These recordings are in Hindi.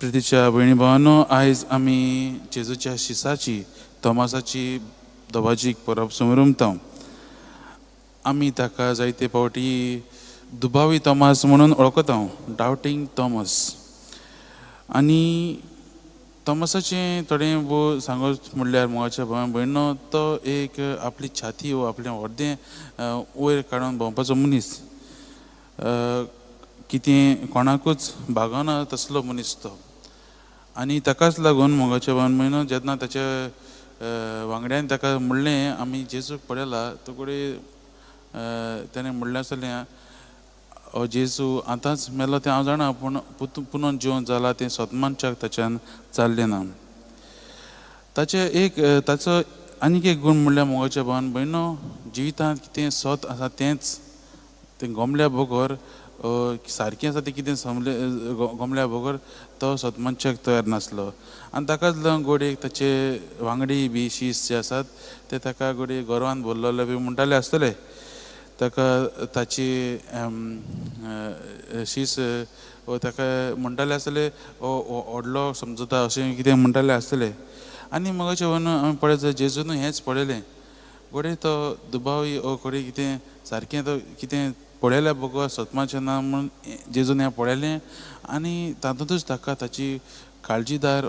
प्रितीच्या भयणी भावांनो, आयज आमी जेजूच्या शिसाची तोमासाची दोबाजीक परब समोर उमतां. आमी ताका जायते फावटी दुबावी तोमास म्हणून वळखता, डावटींग तोमस. आनी तोमासाचें थोडें सांगोच म्हणल्यार मोगाच्या भावां भयणींनो, तो एक आपली छाती वो आपलें अर्दें वयर काडून भोंवपाचो मनीस. कितें कोणाकूच भागना तसलो मनीस तो. आनी ताकाच लागून मोगाच्या भावान भयणींनो, जेन्ना ताच्या वांगड्यान ताका म्हणलें आमी जेजूक पळयला, तो कडेन ताणें म्हणलें आसलें, जेजू आतांच मेलो तें हांव जाणा, पूण पुनून जिवन जाला तें सोदमानच्याक ताच्यान जाल्लें ना. ताचो आनीक एक गूण म्हणल्यार मोगाच्या भावान भयणींनो, जिवितांत कितें सोत आसा तेंच तें गोमल्या बगर सारकें आसा तें कितें गोमल्या बगर तो सोदमानच्याक तयार नासलो. आनी ताकाच लागून गोडेक ताचे वांगडी बी शीस जे आसात ते ताका गोडे गोरवान भरलेले बी म्हणटाले आसतले. ताका ताची शीस ताका म्हणटाले आसतले व्हडलो समजता अशें कितें म्हणटाले आसतले. आनी मोगाच्या भावान हांवें पळयत जेजून हेंच पळयलें. गोडे तो दुबावी गोडे कितें सारकें तो कितें पळयल्या बगर सोदमाचें ना म्हूण जेजून हें पळयलें. आनी तातूंतूच ताका ताची काळजीदार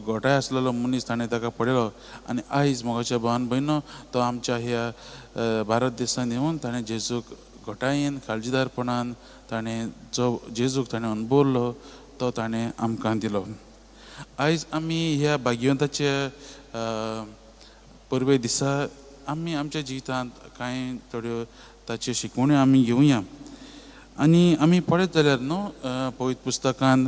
गोठाय आसलेलो मनीस ताणें ताका पळयलो. आनी आयज मोगाच्या भावान भयणींनो, तो आमच्या ह्या भारत देशांत येवन ताणें जेजूक गोठायेन काळजीदारपणान ताणें जो जेजूक ताणें अणभवलो तो ताणें आमकां दिलो. आयज आमी ह्या भाग्यवंताच्या परबे दिसा आमी आमच्या जिवितांत कांय थोड्यो ताच्यो शिकवण्यो आमी घेवया. आनी आमी पळयत जाल्यार न्हू, पवित्र पुस्तकांत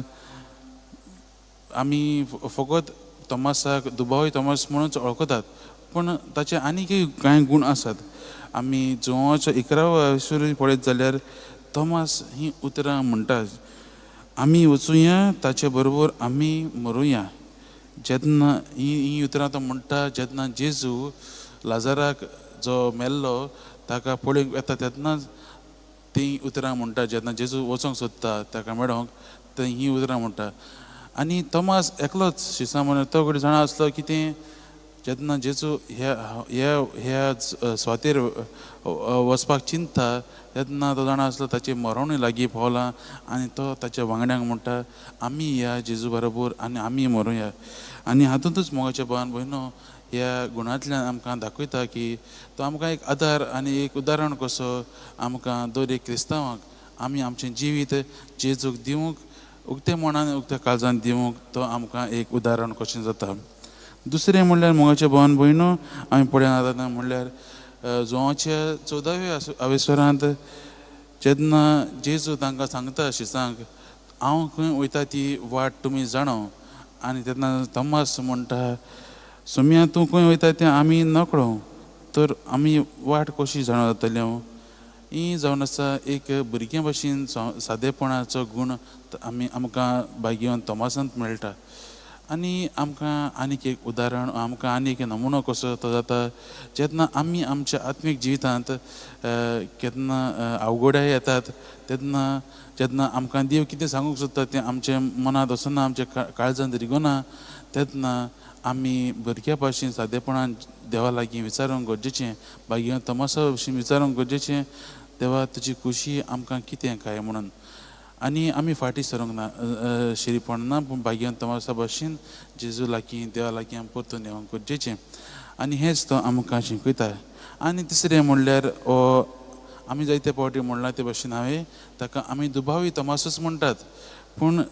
आमी फकत तोमासाक दुबावी तोमास म्हणूच वळखतात, पूण ताचे आनीकय कांय गूण आसात. आमी जोवांचो 11वा विसर पळयत जाल्यार तोमास ही उतरां म्हणटात, आमी वचुया ताचे बरोबर आमी मरुया. जेन्ना ही उतरां तो म्हणटा जेन्ना जेजू लाजाराक जो मेल्लो ताका पळोवंक येता तेन्नाच ती उतरां म्हणटा. जेन्ना जेजू वचोंक सोदता ताका मेळोंक थंय ही उतरां म्हणटा. आनी तोमास एकलोच शिसा म्हणून तो कडेन जाणा आसलो की तें जेन्ना जेजू ह्या स्वातेर वचपाक चिंतता तेन्ना तो जाणा आसलो ताचें मरणूय लागीं पावलां. आनी तो ताच्या वांगड्यांक म्हणटा आमी या जेजू बरोबर आनी आमी मरुया. आनी हातूंतूच मोगाच्या भावान भयणींनो, ह्या गुणांतल्यान आमकां दाखयता की तो आमकां एक आदार आनी एक उदाहरण कसो आमकां दर एक क्रिस्तांवाक आमी आमचें जिवीत जेजूक दिवंक उक्त्या मनान उक्त्या काळजान दिवंक तो आमकां एक उदाहरण कशें जाता. दुसरें म्हणल्यार मोगाच्या भावान भयणींनो, आमी पळयत म्हणल्यार जोवाच्या 14व्या आवेस्वरांत जेन्ना जेजू तांकां सांगता शिसांक, हांव खंय वयता ती वाट तुमी जाणो. आनी तेन्ना तोमास म्हणटा, सुम्या तूं खंय वयता तें आमी नकळो, तर आमी वाट कशी जाणो जातली. ही जावन आसा एक भुरग्या भाशेन सादेपणाचो गूण आमकां भाग्यवान तोमासांत मेळटा. आनी आमकां आनीक एक उदाहरण, आमकां आनीक एक नमुनो कसो तो जाता जेन्ना आमी आमच्या आत्मीक जिवितांत केन्ना अवघडाय येतात जेन्ना आमकां देव कितें सांगूंक सोदता तें आमच्या मनांत वचना, आमच्या काळजांत रिगना, तेन्ना आमी भुरग्या भाशेन सादेपणान देवा लागीं विचारूंक गरजेचें. भाग्यवान तोमासा भशेन विचारूंक गरजेचें, देवा तुजी खुशी आमकां कितें काय म्हणून. आनी आमी फाटीं सरूंक ना, शिरीपण ना, पूण भाग्यवान तोमासा भशेन जेजू लागीं देवा लागीं आमी परतून येवंक गरजेचें. आनी हेंच तो आमकां शिकयता. आनी तिसरें म्हणल्यार आमी जायते फावटी म्हणलां ते भशेन हांवें ताका आमी दुबावी तोमासूच म्हणटात, पूण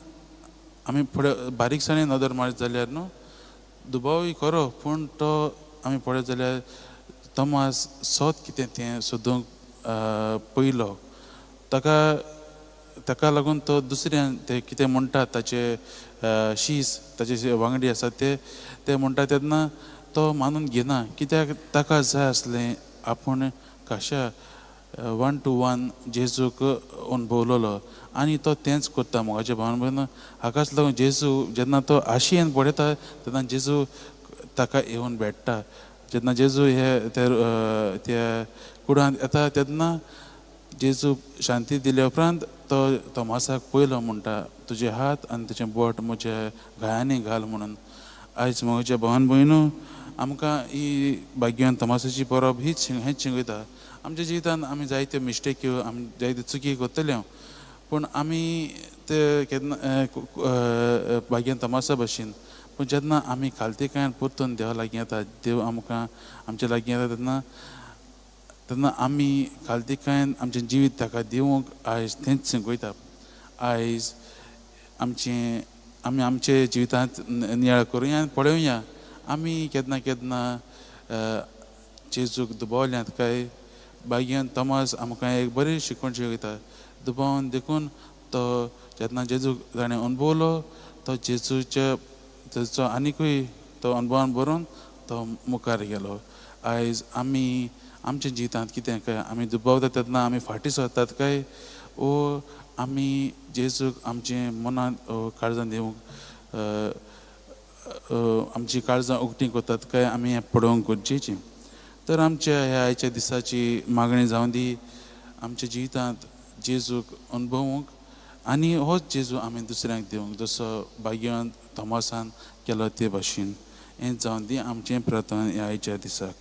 आमी फुडें बारीकसाणेन नदर मारीत जाल्यार न्हू, दुबावी खरो, पूण तो आमी पळयत जाल्यार तोमास सोत कितें तें सोदूंक पयलो. ताका लागून तो दुसऱ्यान ते कितें म्हणटा ताचे शीस ताचे वांगडी आसा ते म्हणटा तेन्ना तो मानून घेना. कित्याक ताका जाय आसलें आपूण खाशा 1 to 1 जेजूक अणभवलेलो. आनी तो तेंच करता मोगाच्या भावान भयणींनो. हाकाच लागून जेजू जेन्ना तो आशेन पळयता तेन्ना जेजू ताका येवन भेटता. जेन्ना जेजू त्या कुडांत येता तेन्ना जेजू शांती दिले उपरांत तो तोमासाक पयलो म्हणटा तुजे हात आनी तुजें बोट म्हज्या गायांनी घाल म्हणून. आयज म्हज्या भावान भयणू आमकां ही भाग्यान तोमासाची परब हेंच शिकयता. आमच्या जिवितांत आमी जायत्यो मिस्टेक्यो आमी जायत्यो चुकी करतल्यो पूण आमी ते केन्ना भाग्यान तोमासा भशेन पूण जेन्ना आमी खालतीकायेन परतून देवा लागीं येता देव आमकां आमच्या लागीं येता तेन्ना आमी खालतीकायेन आमचें जिवीत ताका दिवंक आयज तेंच शिकयता. आयज आमी आमचे जिवितांत नियाळ करुया आनी पळोवया आमी केन्ना केन्ना जेजूक दुबावल्यांत काय. भाग्यान तोमास आमकां एक बरी शिकवण शिकयता. दुबावन देखून तो जेन्ना जेजूक ताणें अनुभवलो तो जेजूचो आनिकूय तो अनुभवान भरून तो मुखार गेलो. आयज आमी आमच्या जिवितांत कितें काय आमी दुबावता तेन्ना आमी फाटीं सरतात काय वो आमी जेजूक आमचे मनांत काळजां दिवंक आमची काळजां उक्तीं करतात काय आमी हें पळोवंक गरजेचें. तर आमच्या ह्या आयच्या दिसाची मागणी जावं दी आमच्या जिवितांत जेजूक अनुभवूंक आनी होच जेजू आमी दुसऱ्यांक दिवंक जसो भाग्यवान तोमासान केलो ते भाशेन हें जावन दी आमचें प्रार्थना ह्या आयच्या दिसाक.